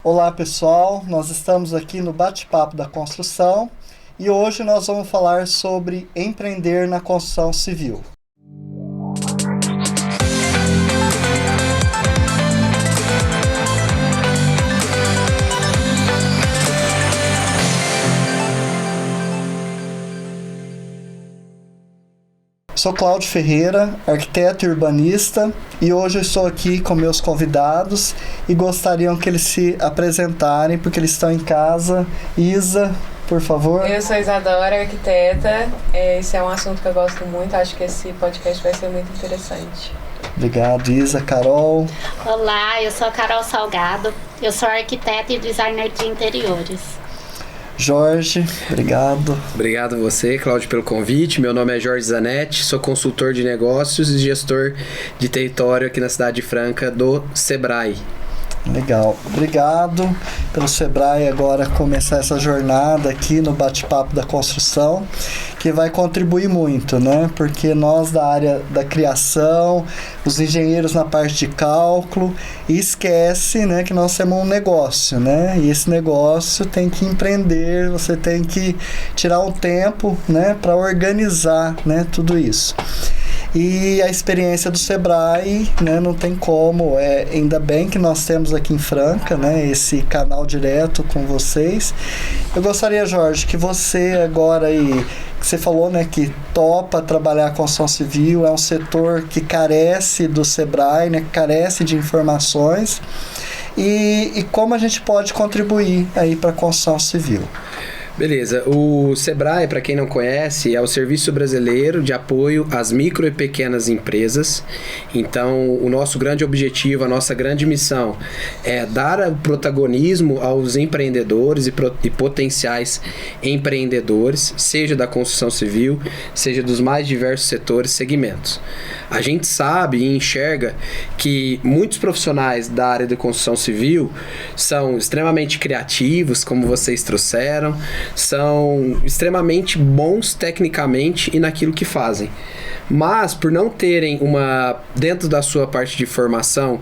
Olá pessoal, nós estamos aqui no Bate-Papo da Construção e hoje nós vamos falar sobre empreender na construção civil. Sou Cláudio Ferreira, arquiteto e urbanista, e hoje eu estou aqui com meus convidados e gostariam que eles se apresentarem, porque eles estão em casa. Isa, por favor. Eu sou Isadora, arquiteta. Esse é um assunto que eu gosto muito, acho que esse podcast vai ser muito interessante. Obrigado, Isa. Carol. Olá, eu sou a Carol Salgado, eu sou arquiteta e designer de interiores. Jorge, obrigado. Obrigado a você, Cláudio, pelo convite. Meu nome é Jorge Zanetti, sou consultor de negócios e gestor de território aqui na Cidade Franca do Sebrae. Legal, obrigado pelo Sebrae agora começar essa jornada aqui no Bate-Papo da Construção, que vai contribuir muito, né? Porque nós da área da criação, os engenheiros na parte de cálculo, e esquece, né, que nós temos um negócio, né? E esse negócio tem que empreender, você tem que tirar um tempo, né, para organizar, né, tudo isso. E a experiência do Sebrae, né, não tem como, ainda bem que nós temos aqui em Franca, né, esse canal direto com vocês. Eu gostaria, Jorge, que você agora aí, que você falou, né, que topa trabalhar com a construção civil, é um setor que carece do Sebrae, né, carece de informações, e como a gente pode contribuir aí para a construção civil. Beleza, o Sebrae, para quem não conhece, é o Serviço Brasileiro de Apoio às Micro e Pequenas Empresas. Então, o nosso grande objetivo, a nossa grande missão é dar o protagonismo aos empreendedores e potenciais empreendedores, seja da construção civil, seja dos mais diversos setores e segmentos. A gente sabe e enxerga que muitos profissionais da área de construção civil são extremamente criativos, como vocês trouxeram, são extremamente bons tecnicamente e naquilo que fazem. Mas, por não terem dentro da sua parte de formação,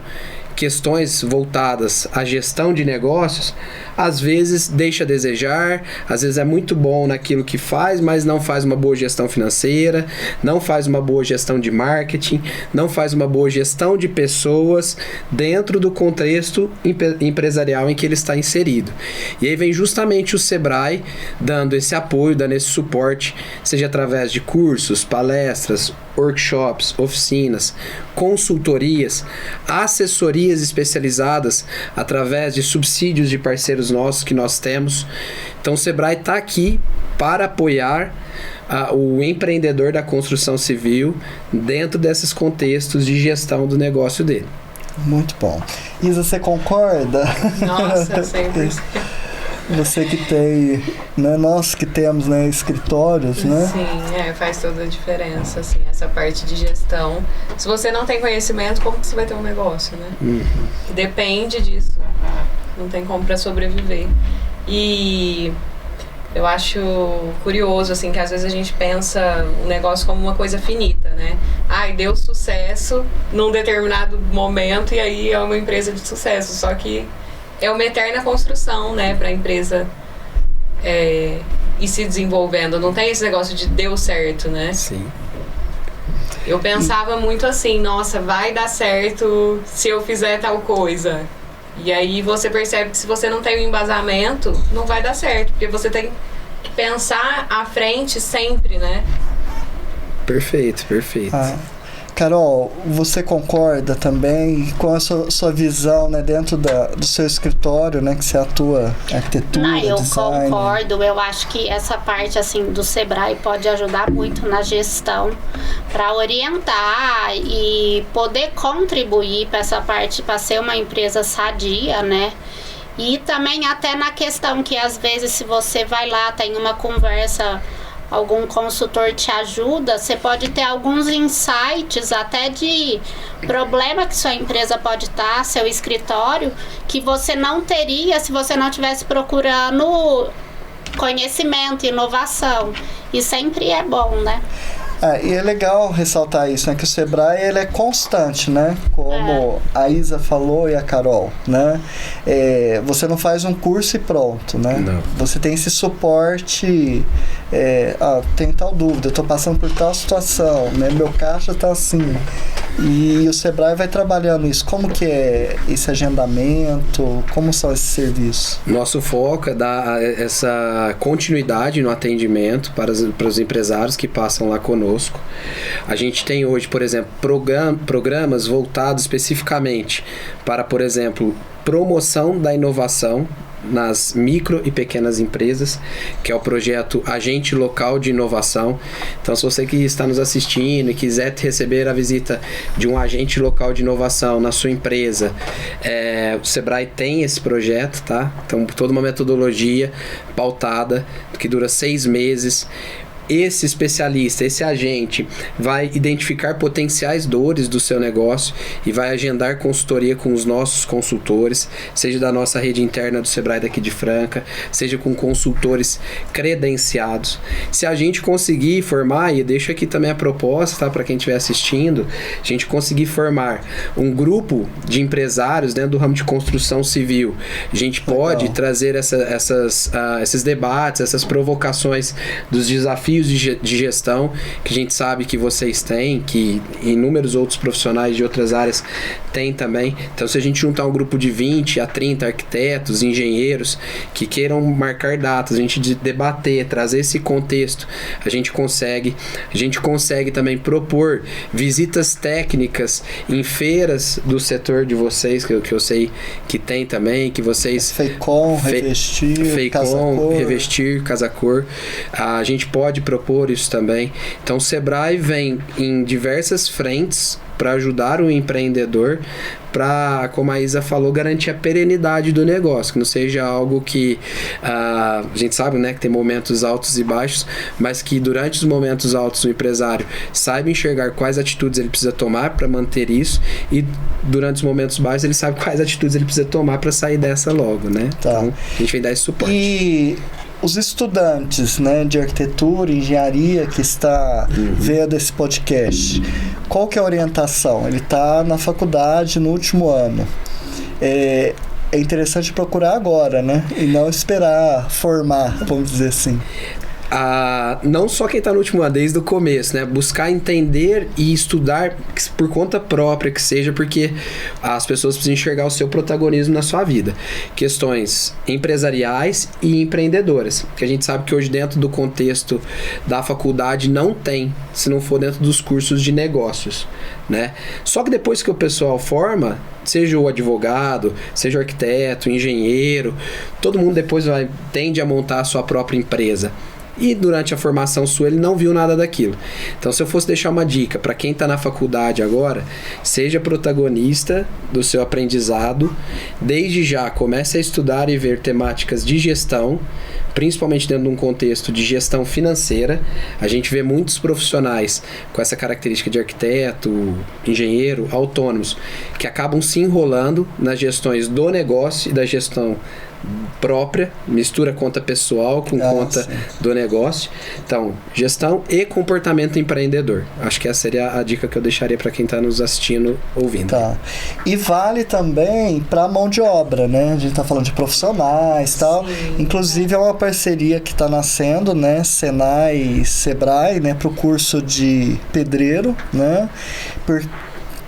questões voltadas à gestão de negócios, às vezes deixa a desejar, às vezes é muito bom naquilo que faz, mas não faz uma boa gestão financeira, não faz uma boa gestão de marketing, não faz uma boa gestão de pessoas dentro do contexto empresarial em que ele está inserido. E aí vem justamente o Sebrae dando esse apoio, dando esse suporte, seja através de cursos, palestras, workshops, oficinas, consultorias, assessorias especializadas através de subsídios de parceiros nossos que nós temos. Então o Sebrae está aqui para apoiar o empreendedor da construção civil dentro desses contextos de gestão do negócio dele. Muito bom. Isa, você concorda? Nossa, sempre. Você que tem, né, nós que temos, né, escritórios, né? Sim, faz toda a diferença, assim, essa parte de gestão. Se você não tem conhecimento, como que você vai ter um negócio, né? Depende disso. Não tem como para sobreviver. E eu acho curioso, assim, que às vezes a gente pensa o negócio como uma coisa finita, né? Deu sucesso num determinado momento e aí é uma empresa de sucesso. Só que é uma eterna construção, né, para a empresa ir se desenvolvendo. Não tem esse negócio de deu certo, né? Sim. Eu pensava muito assim, nossa, vai dar certo se eu fizer tal coisa. E aí você percebe que se você não tem um embasamento, não vai dar certo. Porque você tem que pensar à frente sempre, né? Perfeito. Carol, você concorda também com a sua visão, né, dentro do seu escritório, né, que você atua arquitetura, Não, eu design? concordo. Eu acho que essa parte assim do Sebrae pode ajudar muito na gestão para orientar e poder contribuir para essa parte, para ser uma empresa sadia, né? E também até na questão que às vezes se você vai lá, tem uma conversa, algum consultor te ajuda, você pode ter alguns insights até de problema que sua empresa pode estar, seu escritório, que você não teria se você não estivesse procurando conhecimento, inovação. E sempre é bom, né? E é legal ressaltar isso, né? Que o Sebrae ele é constante, né? Como a Isa falou e a Carol, né? Você não faz um curso e pronto, né? Não. Você tem esse suporte. Tem tal dúvida, eu estou passando por tal situação, né? Meu caixa está assim. E o Sebrae vai trabalhando isso. Como que é esse agendamento? Como são esses serviços? Nosso foco é dar essa continuidade no atendimento para os empresários que passam lá conosco. A gente tem hoje, por exemplo, programas voltados especificamente para, por exemplo, promoção da inovação nas micro e pequenas empresas, que é o projeto Agente Local de Inovação. Então, se você que está nos assistindo e quiser receber a visita de um agente local de inovação na sua empresa, o Sebrae tem esse projeto, tá? Então, toda uma metodologia pautada, que dura 6 meses. Esse especialista, esse agente vai identificar potenciais dores do seu negócio e vai agendar consultoria com os nossos consultores, seja da nossa rede interna do Sebrae daqui de Franca, seja com consultores credenciados. Se a gente conseguir formar, e deixo aqui também a proposta, tá, para quem estiver assistindo, a gente conseguir formar um grupo de empresários dentro do ramo de construção civil, a gente pode trazer esses debates, essas provocações dos desafios de gestão que a gente sabe que vocês têm, que inúmeros outros profissionais de outras áreas têm também. Então, se a gente juntar um grupo de 20 a 30 arquitetos, engenheiros que queiram marcar datas, a gente debater, trazer esse contexto, a gente consegue também propor visitas técnicas em feiras do setor de vocês, que eu sei que tem também, que vocês... FEICOM, Revestir, Casa Cor. A gente pode propor isso também. Então, o Sebrae vem em diversas frentes para ajudar o empreendedor, para, como a Isa falou, garantir a perenidade do negócio, que não seja algo que a gente sabe, né, que tem momentos altos e baixos, mas que durante os momentos altos o empresário saiba enxergar quais atitudes ele precisa tomar para manter isso, e durante os momentos baixos ele sabe quais atitudes ele precisa tomar para sair dessa logo, né? Tá. Então, a gente vem dar esse suporte. E os estudantes, né, de arquitetura, engenharia que está vendo esse podcast, qual que é a orientação? Ele está na faculdade no último ano. É interessante procurar agora, né? E não esperar formar, vamos dizer assim. Não só quem está no último ano, desde o começo, né? Buscar entender e estudar por conta própria que seja, porque as pessoas precisam enxergar o seu protagonismo na sua vida. Questões empresariais e empreendedoras, que a gente sabe que hoje dentro do contexto da faculdade não tem, se não for dentro dos cursos de negócios, né? Só que depois que o pessoal forma, seja o advogado, seja o arquiteto, o engenheiro, todo mundo depois tende a montar a sua própria empresa. E durante a formação sua ele não viu nada daquilo. Então, se eu fosse deixar uma dica para quem está na faculdade agora, seja protagonista do seu aprendizado. Desde já comece a estudar e ver temáticas de gestão, principalmente dentro de um contexto de gestão financeira. A gente vê muitos profissionais com essa característica de arquiteto, engenheiro, autônomos, que acabam se enrolando nas gestões do negócio e da gestão própria, mistura conta pessoal com conta do negócio. Então, gestão e comportamento empreendedor. Acho que essa seria a dica que eu deixaria para quem está nos assistindo, ouvindo. Tá. E vale também para a mão de obra, né? A gente está falando de profissionais e tal. Inclusive, é uma parceria que está nascendo, né? Senai e Sebrae, né? Para o curso de pedreiro, né?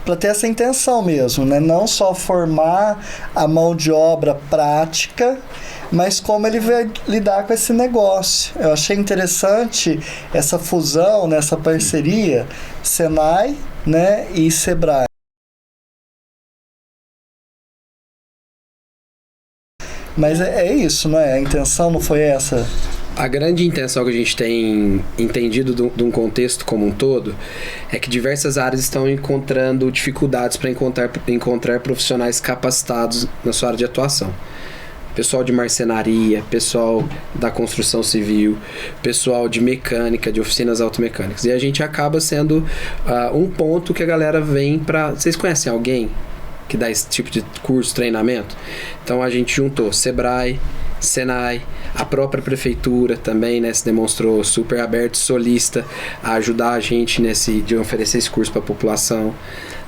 Para ter essa intenção mesmo, né? Não só formar a mão de obra prática, mas como ele vai lidar com esse negócio. Eu achei interessante essa fusão, né? Essa parceria Senai, né? E Sebrae. Mas é isso, não é? A intenção não foi essa? A grande intenção que a gente tem entendido de um contexto como um todo é que diversas áreas estão encontrando dificuldades para encontrar profissionais capacitados na sua área de atuação. Pessoal de marcenaria, pessoal da construção civil, pessoal de mecânica, de oficinas automecânicas. E a gente acaba sendo um ponto que a galera vem para... Vocês conhecem alguém que dá esse tipo de curso, treinamento? Então a gente juntou Sebrae, Senai, a própria prefeitura também, né, se demonstrou super aberto, solista a ajudar a gente de oferecer esse curso para a população.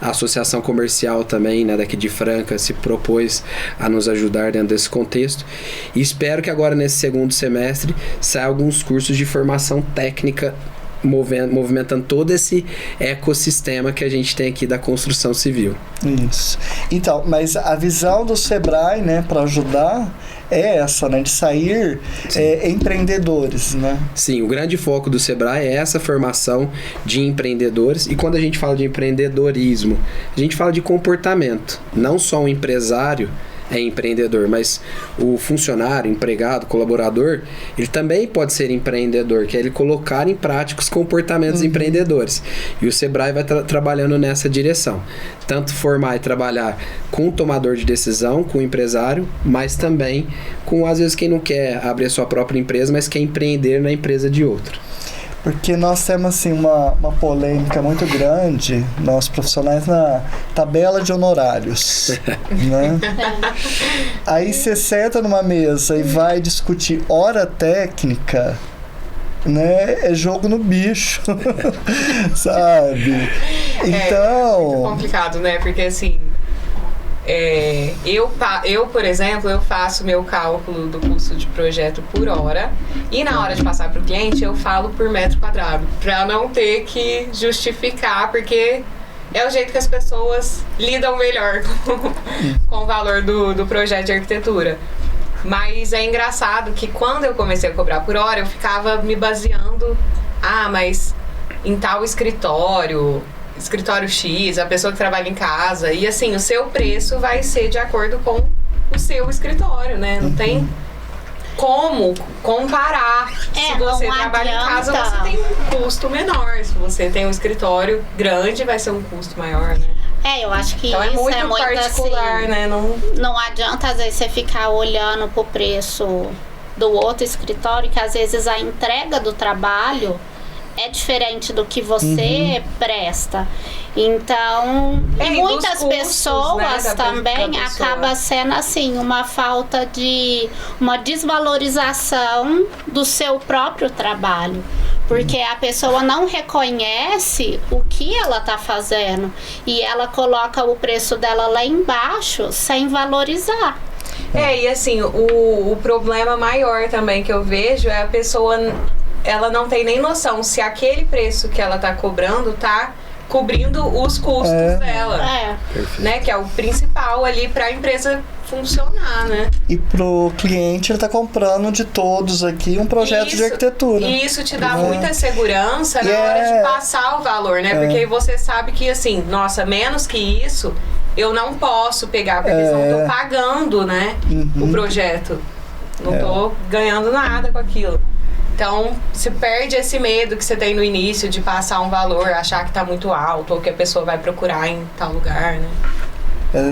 A Associação Comercial também, né, daqui de Franca, se propôs a nos ajudar dentro desse contexto. E espero que agora, nesse segundo semestre, saiam alguns cursos de formação técnica movimentando todo esse ecossistema que a gente tem aqui da construção civil. Isso. Então, mas a visão do Sebrae, né, para ajudar é essa, né, de sair empreendedores, né? Sim, o grande foco do Sebrae é essa formação de empreendedores, e quando a gente fala de empreendedorismo, a gente fala de comportamento, não só um empresário é empreendedor, mas o funcionário, empregado, colaborador, ele também pode ser empreendedor, que é ele colocar em prática os comportamentos empreendedores. E o Sebrae vai trabalhando nessa direção. Tanto formar e trabalhar com o tomador de decisão, com o empresário, mas também com, às vezes, quem não quer abrir a sua própria empresa, mas quer empreender na empresa de outro. Porque nós temos assim, uma polêmica muito grande, nós profissionais, na tabela de honorários. Né? Aí você senta numa mesa e vai discutir hora técnica, né? É jogo no bicho. Sabe? Então. É muito complicado, né? Porque assim. Eu, por exemplo, eu faço meu cálculo do custo de projeto por hora e na hora de passar para o cliente eu falo por metro quadrado, para não ter que justificar, porque é o jeito que as pessoas lidam melhor com o valor do projeto de arquitetura. Mas é engraçado que quando eu comecei a cobrar por hora, eu ficava me baseando, mas em tal escritório X, a pessoa que trabalha em casa, e assim, o seu preço vai ser de acordo com o seu escritório, né? Não tem como comparar. Se você trabalha em casa, você tem um custo menor. Se você tem um escritório grande, vai ser um custo maior, né? Eu acho que então isso é muito particular, assim, né? Não adianta, às vezes, você ficar olhando pro preço do outro escritório, que às vezes a entrega do trabalho é diferente do que você presta. Então, muitas custos, pessoas, né, também acaba sendo assim, uma falta de uma desvalorização do seu próprio trabalho. Porque a pessoa não reconhece o que ela está fazendo e ela coloca o preço dela lá embaixo sem valorizar. E assim, o problema maior também que eu vejo é a pessoa, ela não tem nem noção se aquele preço que ela tá cobrando tá cobrindo os custos dela, né? Que é o principal ali para a empresa funcionar, né? E pro cliente ele tá comprando de todos aqui um projeto de arquitetura. E isso te dá muita segurança na hora de passar o valor, né? Porque aí você sabe que assim, nossa, menos que isso eu não posso pegar, porque senão eu tô pagando, né? O projeto. Não tô ganhando nada com aquilo. Então, você perde esse medo que você tem no início de passar um valor, achar que tá muito alto, ou que a pessoa vai procurar em tal lugar, né?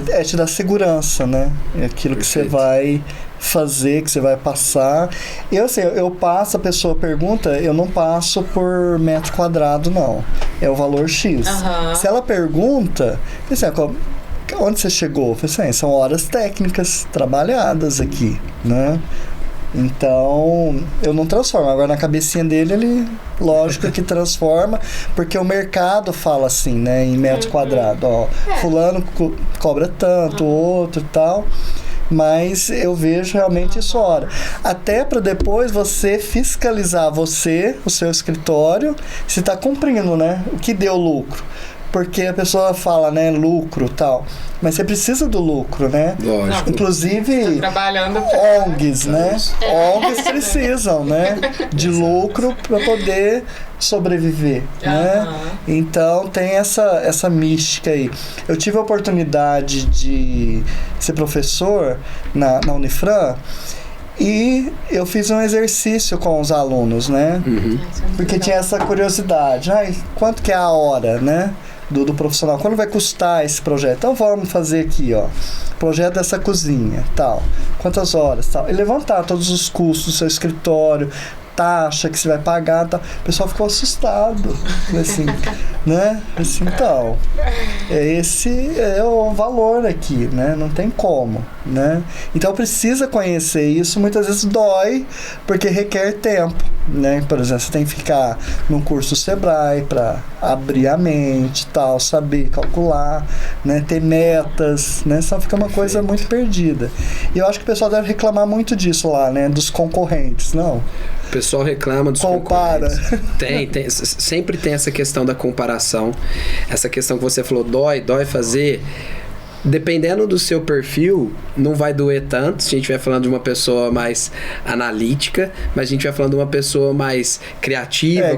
É te dar segurança, né? É aquilo que você vai fazer, que você vai passar. Eu, assim, eu passo, a pessoa pergunta, eu não passo por metro quadrado, não. É o valor X. Se ela pergunta, assim, onde você chegou? Eu falei assim, são horas técnicas trabalhadas aqui, né? Então, eu não transformo. Agora, na cabecinha dele, ele, lógico que transforma, porque o mercado fala assim, né, em metro quadrado. Ó, fulano cobra tanto, outro e tal. Mas eu vejo realmente isso hora. Até para depois você fiscalizar o seu escritório, se está cumprindo, né? O que deu lucro. Porque a pessoa fala, né, lucro e tal. Mas você precisa do lucro, né? Lógico. Inclusive, ONGs, né? ONGs precisam, né? De lucro para poder sobreviver, né? Então, tem essa mística aí. Eu tive a oportunidade de ser professor na Unifran e eu fiz um exercício com os alunos, né? Porque tinha essa curiosidade. Quanto que é a hora, né? Do profissional, quando vai custar esse projeto? Então vamos fazer aqui, ó, projeto dessa cozinha, tal, quantas horas, tal, e levantar todos os custos do seu escritório, taxa que você vai pagar, tá? O pessoal ficou assustado, assim, né? Assim, então, esse é o valor aqui, né? Não tem como, né? Então precisa conhecer isso, muitas vezes dói, porque requer tempo, né? Por exemplo, você tem que ficar num curso Sebrae para abrir a mente, tal, saber calcular, né? Ter metas, né? Senão fica uma coisa muito perdida. E eu acho que o pessoal deve reclamar muito disso lá, né? Dos concorrentes, não? O pessoal reclama dos concorrentes. Tem, sempre tem essa questão da comparação, essa questão que você falou, dói fazer. Dependendo do seu perfil, não vai doer tanto. Se a gente vai falando de uma pessoa mais analítica, mas a gente vai falando de uma pessoa mais criativa,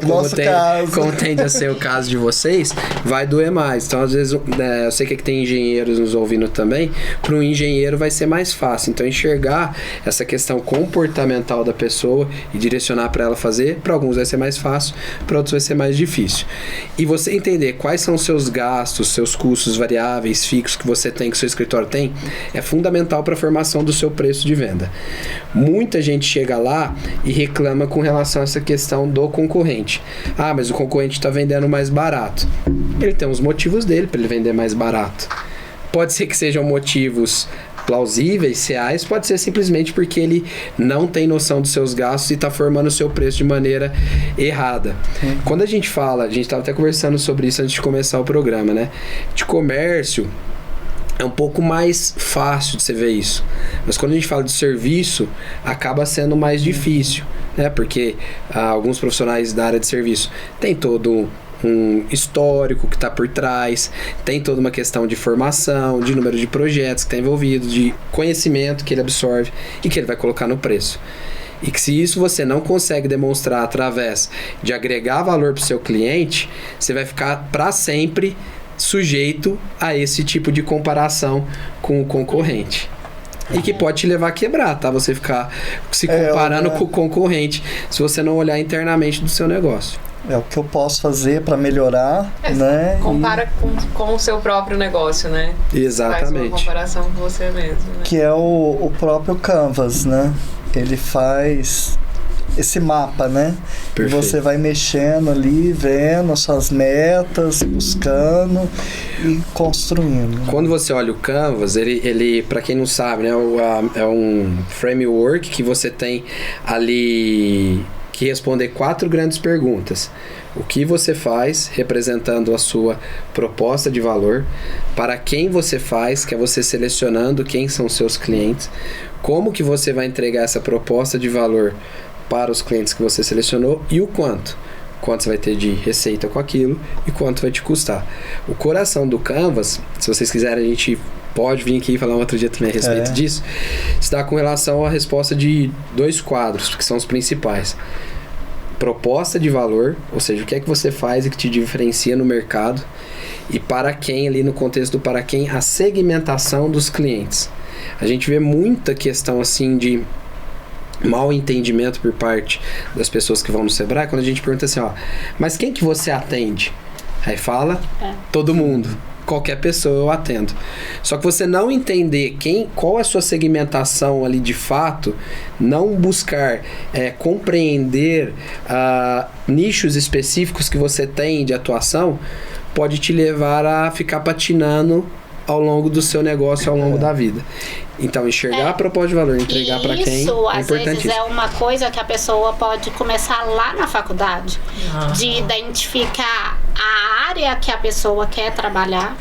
como tende a ser o caso de vocês, vai doer mais. Então, às vezes, eu sei que tem engenheiros nos ouvindo também, para um engenheiro vai ser mais fácil. Então, enxergar essa questão comportamental da pessoa e direcionar para ela fazer, para alguns vai ser mais fácil, para outros vai ser mais difícil. E você entender quais são os seus gastos, seus custos variáveis, fixos que você tem, que o seu escritório tem, é fundamental para a formação do seu preço de venda. Muita gente chega lá e reclama com relação a essa questão do concorrente. Ah, mas o concorrente está vendendo mais barato. Ele tem os motivos dele para ele vender mais barato. Pode ser que sejam motivos plausíveis, reais, pode ser simplesmente porque ele não tem noção dos seus gastos e está formando o seu preço de maneira errada. Quando a gente fala, a gente estava até conversando sobre isso antes de começar o programa, né? De comércio, é um pouco mais fácil de você ver isso. Mas quando a gente fala de serviço, acaba sendo mais difícil, né? Porque alguns profissionais da área de serviço têm todo um histórico que está por trás, tem toda uma questão de formação, de número de projetos que está envolvido, de conhecimento que ele absorve e que ele vai colocar no preço. E que se isso você não consegue demonstrar através de agregar valor para o seu cliente, você vai ficar para sempre sujeito a esse tipo de comparação com o concorrente. E que pode te levar a quebrar, tá? Você ficar se comparando com o concorrente, se você não olhar internamente do seu negócio. É o que eu posso fazer para melhorar, né? Compara com o seu próprio negócio, né? Exatamente. Faz uma comparação com você mesmo, né? Que é o próprio Canvas, né? Ele faz esse mapa, né? Perfeito. E você vai mexendo ali, vendo as suas metas, buscando e construindo. Quando você olha o Canvas, ele para quem não sabe, né, é um framework que você tem ali que responder 4 grandes perguntas. O que você faz, representando a sua proposta de valor, para quem você faz, que é você selecionando quem são seus clientes, como que você vai entregar essa proposta de valor para os clientes que você selecionou e o quanto você vai ter de receita com aquilo e quanto vai te custar. O coração do Canvas, se vocês quiserem, a gente pode vir aqui e falar um outro dia também a respeito disso, está com relação à resposta de 2 quadros, que são os principais. Proposta de valor, ou seja, o que é que você faz e que te diferencia no mercado, e para quem, ali no contexto do para quem, a segmentação dos clientes. A gente vê muita questão assim de mal entendimento por parte das pessoas que vão no Sebrae, quando a gente pergunta assim, mas quem que você atende? Aí fala, todo mundo. Qualquer pessoa eu atendo. Só que você não entender qual é a sua segmentação ali de fato, não buscar compreender nichos específicos que você tem de atuação, pode te levar a ficar patinando ao longo do seu negócio, ao longo da vida. Então, enxergar a proposta de valor, entregar para quem é Isso, às importantíssimo. vezes, é uma coisa que a pessoa pode começar lá na faculdade, de identificar a área que a pessoa quer trabalhar,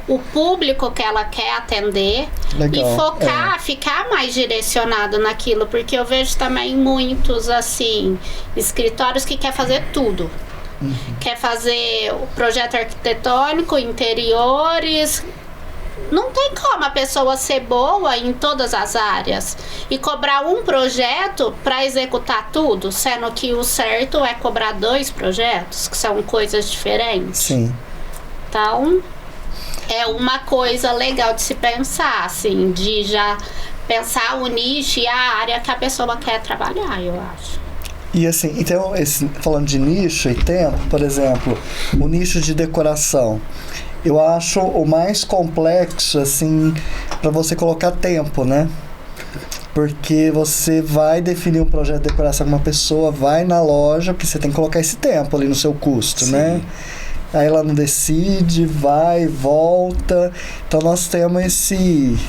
o público que ela quer atender. Legal. E focar, ficar mais direcionado naquilo, porque eu vejo também muitos, assim, escritórios que quer fazer tudo. Quer fazer o projeto arquitetônico, interiores. Não tem como a pessoa ser boa em todas as áreas e cobrar um projeto para executar tudo, sendo que o certo é cobrar 2 projetos, que são coisas diferentes. Sim. Então, é uma coisa legal de se pensar, assim, de já pensar o nicho e a área que a pessoa quer trabalhar, eu acho. E assim, então, falando de nicho e tempo, por exemplo, o nicho de decoração, eu acho o mais complexo, assim, para você colocar tempo, né? Porque você vai definir um projeto de decoração com uma pessoa, vai na loja, porque você tem que colocar esse tempo ali no seu custo, Sim. né? Aí ela não decide, vai, volta. Então nós temos esse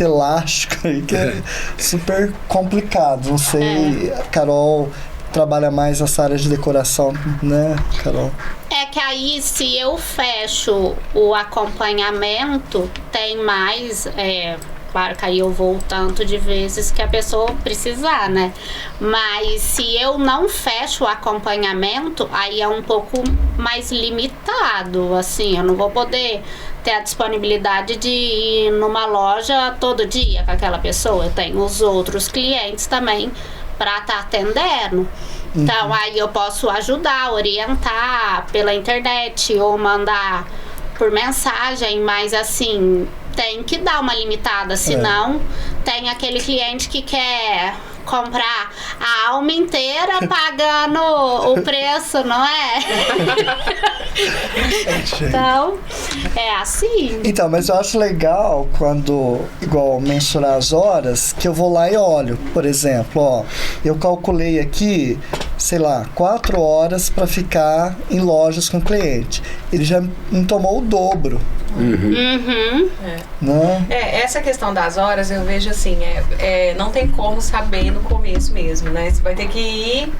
elástico aí que é super complicado. Não sei, a Carol trabalha mais nessa área de decoração, né, Carol? É que aí, se eu fecho o acompanhamento, tem mais... Claro que aí eu vou o tanto de vezes que a pessoa precisar, né? Mas se eu não fecho o acompanhamento, aí é um pouco mais limitado, assim. Eu não vou poder ter a disponibilidade de ir numa loja todo dia com aquela pessoa. Eu tenho os outros clientes também para estar atendendo. Então, aí eu posso ajudar, orientar pela internet ou mandar por mensagem, mas assim... Tem que dar uma limitada, senão tem aquele cliente que quer comprar a alma inteira pagando o preço, não é? Então, é assim. Então, mas eu acho legal quando, igual mensurar as horas, que eu vou lá e olho. Por exemplo, ó, eu calculei aqui, sei lá, 4 horas para ficar em lojas com o cliente. Ele já me tomou o dobro. Né? Essa questão das horas eu vejo assim, não tem como saber no começo mesmo, né? Você vai ter que ir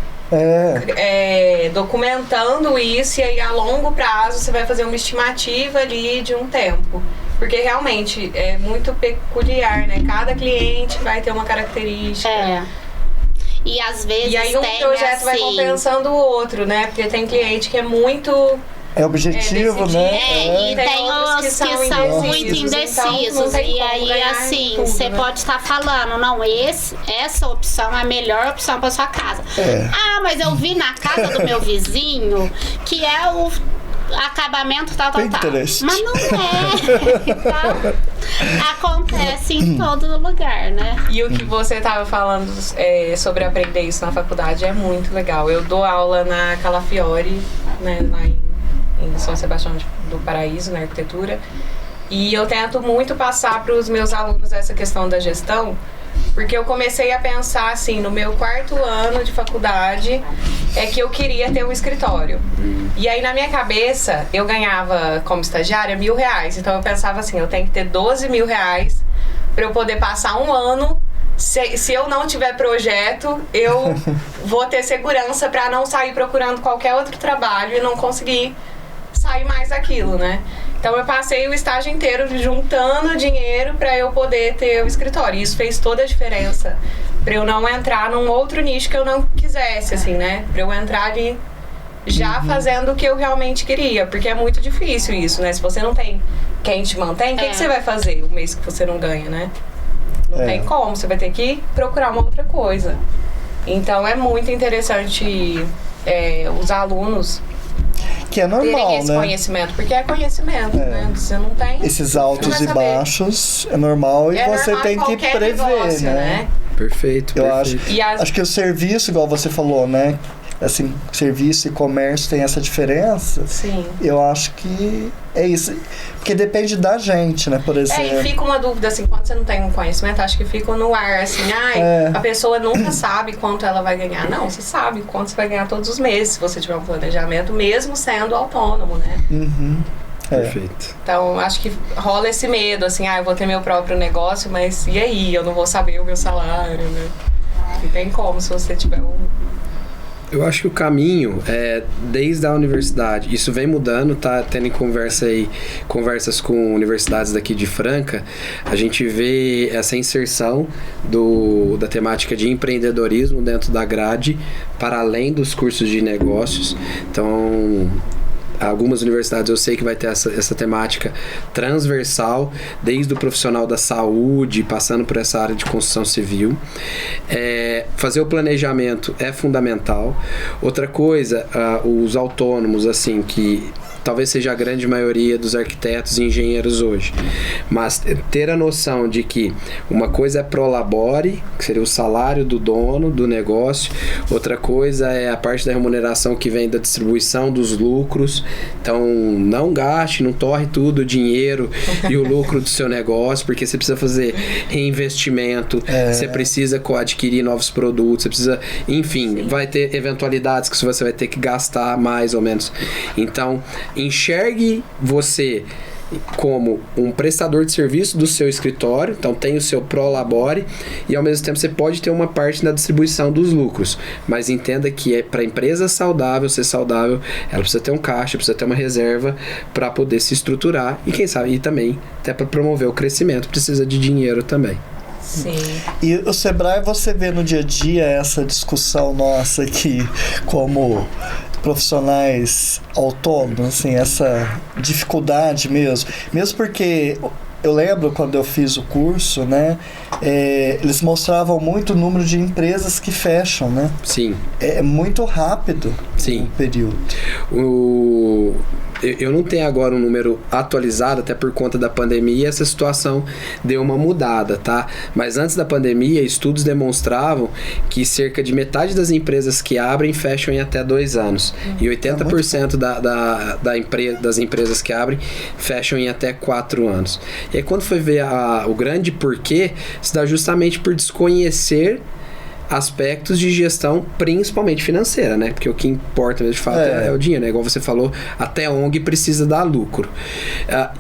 documentando isso, e aí a longo prazo você vai fazer uma estimativa ali de um tempo. Porque realmente é muito peculiar, né? Cada cliente vai ter uma característica. E às vezes e aí um projeto vai compensando o outro, né? Porque tem cliente que é muito... É objetivo, né? E tem outros que são muito indecisos. Então, e aí, assim, você pode estar falando, não, essa opção é a melhor opção para sua casa. Ah, mas eu vi na casa do meu vizinho que é o acabamento tal. Mas não é. Então, acontece em todo lugar, né? E o que você estava falando sobre aprender isso na faculdade é muito legal. Eu dou aula na Calafiore, né, lá em São Sebastião do Paraíso, na arquitetura, e eu tento muito passar para os meus alunos essa questão da gestão, porque eu comecei a pensar assim, no meu 4º ano de faculdade, que eu queria ter um escritório. E aí na minha cabeça, eu ganhava como estagiária R$1.000, então eu pensava assim, eu tenho que ter R$12.000 para eu poder passar um ano. Se eu não tiver projeto, eu vou ter segurança para não sair procurando qualquer outro trabalho e não conseguir sair mais daquilo, né? Então eu passei o estágio inteiro juntando dinheiro para eu poder ter o escritório. E isso fez toda a diferença para eu não entrar num outro nicho que eu não quisesse, assim, né? Para eu entrar ali já fazendo o que eu realmente queria, porque é muito difícil isso, né? Se você não tem quem te mantém, o que você vai fazer o mês que você não ganha, né? Não tem como, você vai ter que procurar uma outra coisa. Então é muito interessante os alunos que é normal, terem esse conhecimento, porque é conhecimento, né? Você não tem... Esses altos e baixos é normal e você normal tem que prever, negócio, né? Perfeito. Eu acho que o serviço, igual você falou, né? Assim, serviço e comércio tem essa diferença. Sim. Eu acho que é isso. Porque depende da gente, né? Por exemplo. E fica uma dúvida, assim, quando você não tem um conhecimento, acho que fica no ar, assim, a pessoa nunca sabe quanto ela vai ganhar. Não, você sabe quanto você vai ganhar todos os meses, se você tiver um planejamento, mesmo sendo autônomo, né? Perfeito. Então, acho que rola esse medo, assim, eu vou ter meu próprio negócio, mas e aí? Eu não vou saber o meu salário, né? Não tem como, se você tiver Eu acho que o caminho desde a universidade, isso vem mudando, tá tendo conversas com universidades daqui de Franca, a gente vê essa inserção da temática de empreendedorismo dentro da grade, para além dos cursos de negócios. Então, algumas universidades eu sei que vai ter essa temática transversal, desde o profissional da saúde, passando por essa área de construção civil. Fazer o planejamento é fundamental. Outra coisa, os autônomos, assim, que talvez seja a grande maioria dos arquitetos e engenheiros hoje. Mas ter a noção de que uma coisa é pro labore, que seria o salário do dono do negócio, outra coisa é a parte da remuneração que vem da distribuição dos lucros. Então, não gaste, não torre tudo o dinheiro e o lucro do seu negócio, porque você precisa fazer reinvestimento, você precisa adquirir novos produtos, você precisa, enfim, vai ter eventualidades que você vai ter que gastar mais ou menos. Então, enxergue você como um prestador de serviço do seu escritório, então tem o seu prolabore, e ao mesmo tempo você pode ter uma parte na distribuição dos lucros, mas entenda que para a empresa saudável, ser saudável, ela precisa ter um caixa, precisa ter uma reserva para poder se estruturar, e quem sabe, e também até para promover o crescimento, precisa de dinheiro também. Sim. E o Sebrae, você vê no dia a dia essa discussão nossa aqui como profissionais autônomos, assim, essa dificuldade mesmo porque eu lembro quando eu fiz o curso, né, eles mostravam muito o número de empresas que fecham, né? Sim. É muito rápido. Sim. O período. Eu não tenho agora um número atualizado, até por conta da pandemia, essa situação deu uma mudada, tá? Mas antes da pandemia, estudos demonstravam que cerca de metade das empresas que abrem fecham em até 2 anos. E 80% das empresas que abrem fecham em até 4 anos. E aí, quando foi ver o grande porquê, se dá justamente por desconhecer aspectos de gestão, principalmente financeira, né? Porque o que importa mesmo de fato é o dinheiro, né? Igual você falou, até a ONG precisa dar lucro.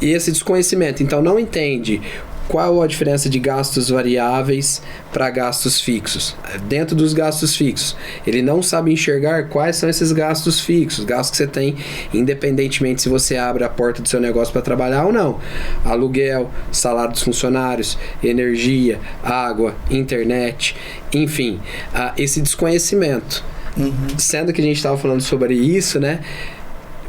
E esse desconhecimento, então, não entende qual a diferença de gastos variáveis para gastos fixos. Dentro dos gastos fixos, ele não sabe enxergar quais são esses gastos fixos, gastos que você tem independentemente se você abre a porta do seu negócio para trabalhar ou não. Aluguel, salário dos funcionários, energia, água, internet, enfim, esse desconhecimento. Sendo que a gente estava falando sobre isso, né?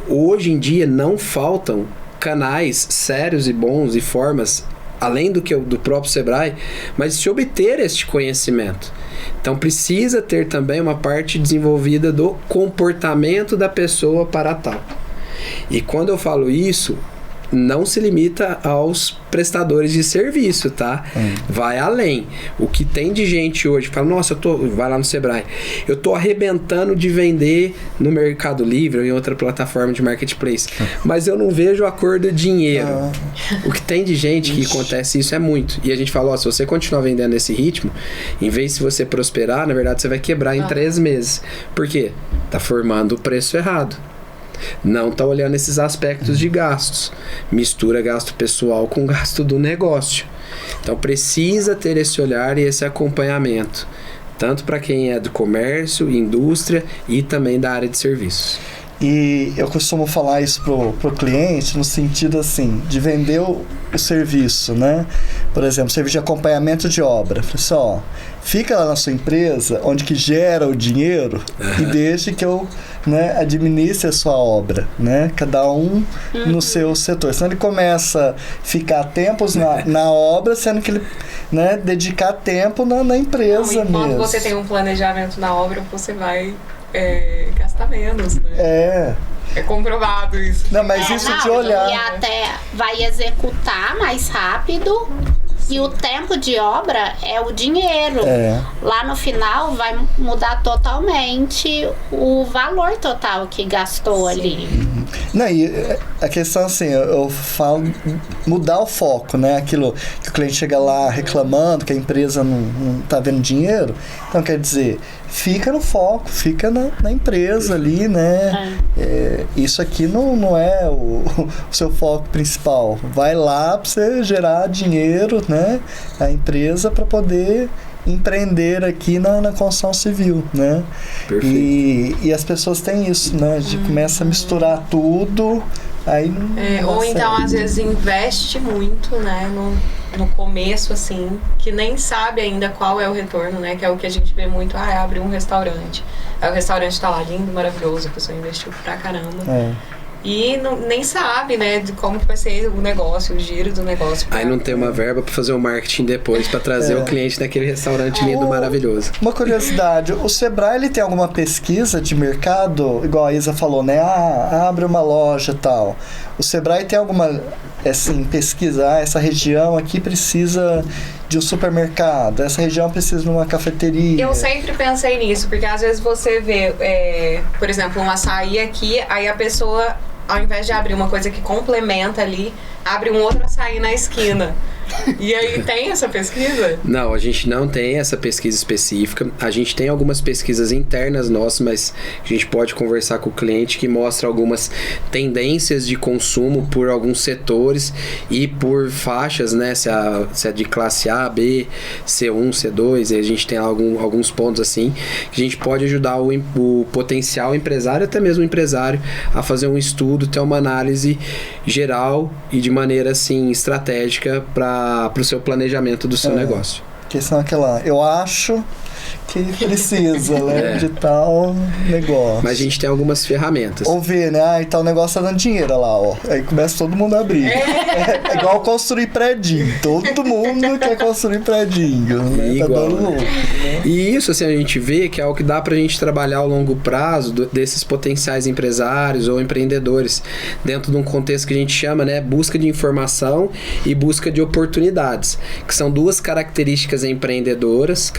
Hoje em dia não faltam canais sérios e bons e formas além do próprio Sebrae, mas se obter este conhecimento. Então precisa ter também uma parte desenvolvida do comportamento da pessoa para tal. E quando eu falo isso, não se limita aos prestadores de serviço, tá? Vai além. O que tem de gente hoje, fala, nossa, vai lá no Sebrae, eu tô arrebentando de vender no Mercado Livre ou em outra plataforma de marketplace, mas eu não vejo a cor do dinheiro. O que tem de gente que acontece isso é muito. E a gente fala, se você continuar vendendo nesse ritmo, em vez de você prosperar, na verdade você vai quebrar em 3 meses. Por quê? Tá formando o preço errado. Não está olhando esses aspectos de gastos. Mistura gasto pessoal com gasto do negócio. Então precisa ter esse olhar e esse acompanhamento, tanto para quem é do comércio, indústria e também da área de serviços. E eu costumo falar isso pro cliente no sentido assim, de vender o serviço, né? Por exemplo, serviço de acompanhamento de obra. Falei assim, fica lá na sua empresa, onde que gera o dinheiro, e deixe que eu, né, administre a sua obra, né? Cada um no seu setor. Senão ele começa a ficar tempos na obra, sendo que ele, né, dedicar tempo na empresa mesmo. Quando você tem um planejamento na obra, você vai gastar menos, né? É comprovado isso. Não, mas isso de olhar. E até vai executar mais rápido. E o tempo de obra é o dinheiro. Lá no final vai mudar totalmente o valor total que gastou ali. Não, e a questão assim, eu falo mudar o foco, né? Aquilo que o cliente chega lá reclamando que a empresa não tá vendo dinheiro. Então, quer dizer, fica no foco, fica na empresa ali, né? Isso aqui não é o seu foco principal. Vai lá para você gerar dinheiro, né? A empresa para poder empreender aqui na construção civil, né? Perfeito. E as pessoas têm isso, né? De começa a misturar tudo, aí não ou então às vezes investe muito, né? No começo, assim, que nem sabe ainda qual é o retorno, né? Que é o que a gente vê muito, abre um restaurante. Aí o restaurante tá lá lindo, maravilhoso, a pessoa investiu pra caramba. e nem sabe, né, de como que vai ser o negócio, o giro do negócio. Aí não tem uma verba para fazer o marketing depois, para trazer o cliente naquele restaurante lindo, maravilhoso. Uma curiosidade, o Sebrae ele tem alguma pesquisa de mercado, igual a Isa falou, né? Abre uma loja e tal. O Sebrae tem alguma, assim, pesquisa, essa região aqui precisa de um supermercado, essa região precisa de uma cafeteria. Eu sempre pensei nisso, porque às vezes você vê, por exemplo, um açaí aqui, aí a pessoa, ao invés de abrir uma coisa que complementa ali, abre um outro açaí na esquina. E aí tem essa pesquisa? Não, a gente não tem essa pesquisa específica. A gente tem algumas pesquisas internas nossas, mas a gente pode conversar com o cliente que mostra algumas tendências de consumo por alguns setores e por faixas, né? Se é de classe A, B, C1, C2, e a gente tem alguns pontos assim que a gente pode ajudar o potencial empresário, até mesmo o empresário, a fazer um estudo, ter uma análise geral e de maneira assim estratégica para o seu planejamento do seu negócio. Questão aquela, eu acho que precisa, né, de tal negócio. Mas a gente tem algumas ferramentas. Ou ver, né, e tal negócio tá dando dinheiro, olha lá, ó. Aí começa todo mundo a abrir. É igual construir predinho. Todo mundo quer construir predinho, né? Igual, tá dando louco, né? E isso, assim, a gente vê que é o que dá pra gente trabalhar ao longo prazo desses potenciais empresários ou empreendedores, dentro de um contexto que a gente chama, né, busca de informação e busca de oportunidades, que são duas características empreendedoras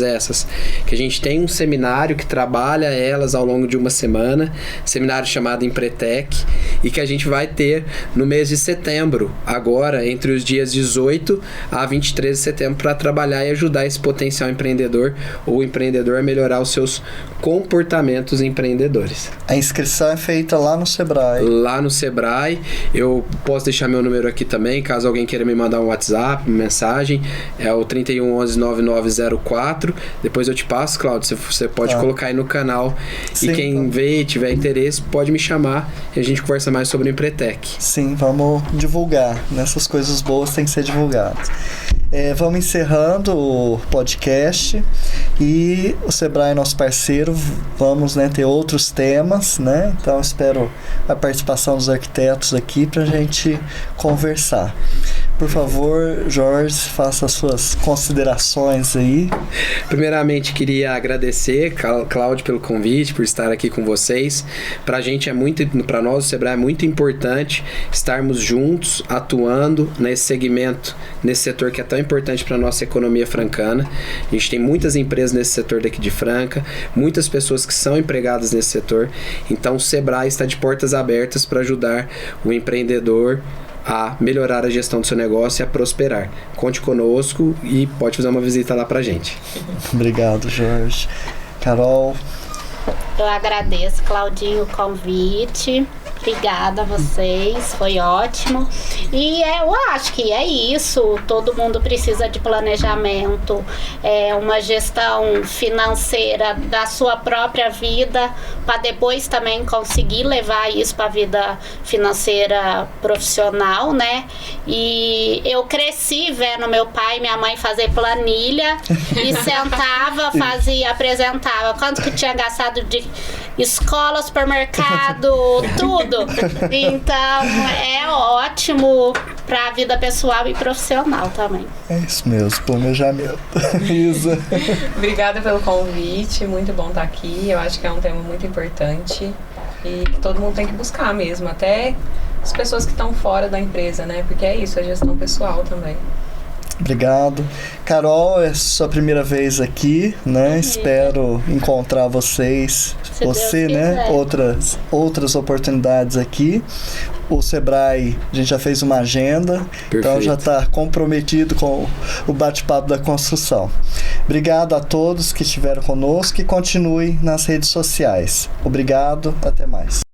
essas, que a gente tem um seminário que trabalha elas ao longo de uma semana, seminário chamado Empretec, e que a gente vai ter no mês de setembro, agora, entre os dias 18 a 23 de setembro, para trabalhar e ajudar esse potencial empreendedor ou empreendedor a melhorar os seus comportamentos empreendedores. A inscrição é feita lá no Sebrae. Lá no Sebrae, eu posso deixar meu número aqui também, caso alguém queira me mandar um WhatsApp, uma mensagem, é o 3111-9904. Depois eu te passo, Cláudio, você pode colocar aí no canal. Sim, e quem vê e tiver interesse pode me chamar e a gente conversa mais sobre o Empretec. Sim, vamos divulgar. Nessas coisas boas tem que ser divulgadas. Vamos encerrando o podcast e o Sebrae é nosso parceiro, vamos, né, ter outros temas, né? Então espero a participação dos arquitetos aqui para a gente conversar. Por favor, Jorge, faça as suas considerações aí. Primeiramente, queria agradecer, Cláudio, pelo convite, por estar aqui com vocês. Pra gente para nós, o Sebrae é muito importante estarmos juntos, atuando nesse segmento, nesse setor que é tão importante para a nossa economia francana. A gente tem muitas empresas nesse setor daqui de Franca, muitas pessoas que são empregadas nesse setor. Então, o Sebrae está de portas abertas para ajudar o empreendedor a melhorar a gestão do seu negócio e a prosperar. Conte conosco e pode fazer uma visita lá pra gente. Obrigado, Jorge. Carol? Eu agradeço, Claudinho, o convite. Obrigada a vocês, foi ótimo. E eu acho que é isso, todo mundo precisa de planejamento, uma gestão financeira da sua própria vida, para depois também conseguir levar isso para a vida financeira profissional, né? E eu cresci vendo meu pai e minha mãe fazer planilha e sentava, apresentava quanto que tinha gastado de escola, supermercado, tudo. Então é ótimo para a vida pessoal e profissional também. É isso mesmo, planejamento. Isa. Obrigada pelo convite, muito bom estar aqui. Eu acho que é um tema muito importante e que todo mundo tem que buscar mesmo, até as pessoas que estão fora da empresa, né? Porque é isso, é gestão pessoal também. Obrigado. Carol, é sua primeira vez aqui, né? Espero encontrar vocês, né? Outras oportunidades aqui. O Sebrae, a gente já fez uma agenda, perfeito. Então já está comprometido com o bate-papo da construção. Obrigado a todos que estiveram conosco e continue nas redes sociais. Obrigado, até mais.